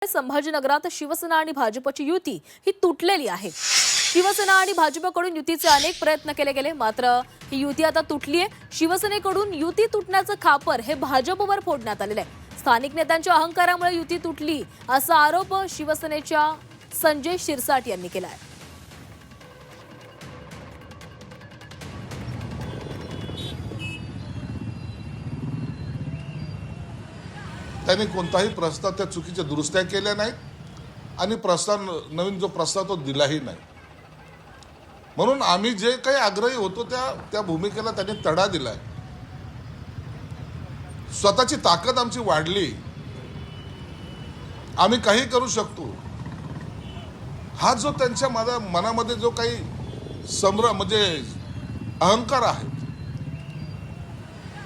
संभाजीनगरात शिवसेना आणि भाजपची युती ही तुटलेली आहे। शिवसेना आणि भाजपकडून युतीचे अनेक प्रयत्न केले गेले, मात्र ही युती आता तुटली आहे। शिवसेनेकडून युती तुटण्याचं खापर हे भाजपवर फोडण्यात आलेलं आहे। स्थानिक नेत्यांच्या अहंकारामुळे युती तुटली असा आरोप शिवसेनेच्या संजय शिरसाट यांनी केला आहे। त्यांनी कोणताही प्रस्ताव त्या चुकीच्या दुरुस्त्या केल्या नाहीत आणि नवीन जो प्रस्ताव तो दिलाही नाही। म्हणून आम्ही जे काही आग्रही होतो त्या भूमिकेला त्यांनी तडा दिलाय। स्वतःची ताकद आमची वाढली, आम्ही काही करू शकतो हा जो त्यांच्या मनामध्ये जो काही म्हणजे अहंकार आहे,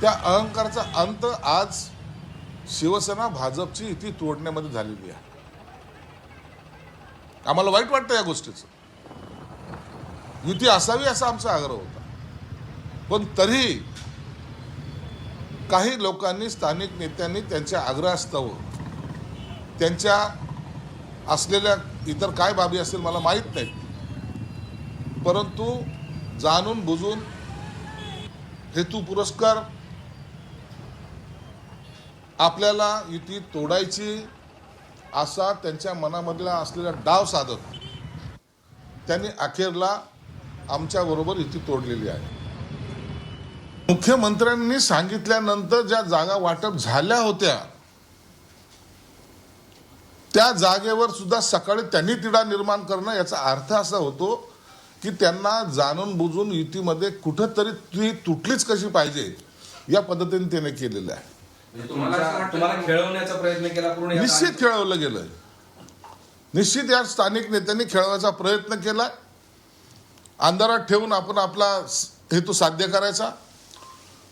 त्या अहंकाराचा अंत आज शिवसेना भाजपची युती तोडण्यामध्ये झालेली आहे। आम्हाला वाईट वाटतं या गोष्टीचं। युती असावी असा आमचा आग्रह होता, पण तरी काही लोकांनी, स्थानिक नेत्यांनी त्यांच्या आग्रहास्तव, त्यांच्या असलेल्या इतर काय बाबी असेल मला माहीत नाही, परंतु जाणून बुजून हेतुपुरस्सर आपल्याला युती तोडायची असा त्यांच्या मनामधला असलेला डाव साधत त्यांनी अखेरला आमच्याबरोबर युती तोडलेली आहे। मुख्यमंत्र्यांनी सांगितल्यानंतर ज्या जागा वाटप झाल्या होत्या त्या जागेवर सुद्धा सकाळी त्यांनी तिढा निर्माण करणं, याचा अर्थ असा होतो की त्यांना जाणून बुजून युतीमध्ये कुठंतरी ती तुटलीच कशी पाहिजे या पद्धतीने त्याने केलेलं आहे। तुम्हाला खेळवण्याचा प्रयत्न केला पूर्ण, निश्चित खेळवलं गेलं, निश्चित या स्थानिक नेत्यांनी खेळवायचा प्रयत्न केला। अंधारात ठेवून आपण आपला हेतू साध्य करायचा,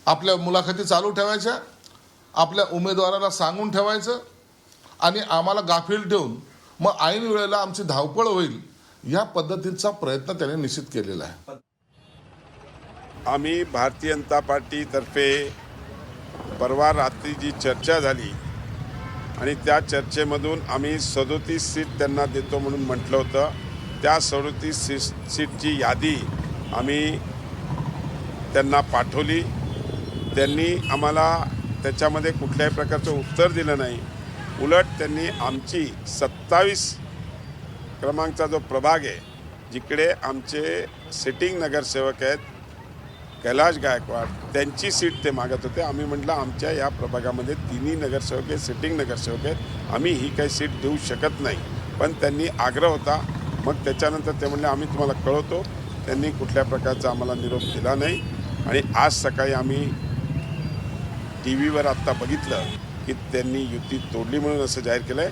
आपल्या मुलाखती चालू ठेवायच्या, आपल्या उमेदवाराला सांगून ठेवायचं आणि आम्हाला गाफील ठेवून मग ऐन वेळेला आमची धावपळ होईल या पद्धतीचा प्रयत्न त्याने निश्चित केलेला आहे। आम्ही भारतीय जनता पार्टीतर्फे परवा रात्री जी चर्चा झाली आणि त्या चर्चेमधून आम्ही 37 सीट त्यांना देतो म्हणून म्हटलं होतं, त्या 37 सीटची यादी आम्ही त्यांना पाठवली। त्यांनी आम्हाला त्याच्यामध्ये कुठल्याही प्रकारचं उत्तर दिलं नाही। उलट त्यांनी आमची 27 क्रमांकचा जो प्रभाग आहे, जिकडे आमचे सिटिंग नगरसेवक आहेत कैलाश गायकवाड, त्यांची सीट ते मागत होते। आम्ही म्हटलं आमच्या या प्रभागामध्ये तिन्ही नगरसेवक आहेत, सिटिंग नगरसेवक आहेत, आम्ही ही काही सीट देऊ शकत नाही। पण त्यांनी आग्रह होता, मग त्याच्यानंतर ते म्हणले आम्ही तुम्हाला कळवतो। त्यांनी कुठल्या प्रकारचा आम्हाला निरोप दिला नाही आणि आज सकाळी आम्ही टी व्हीवर आत्ता बघितलं की त्यांनी युती तोडली म्हणून असं जाहीर केलं आहे।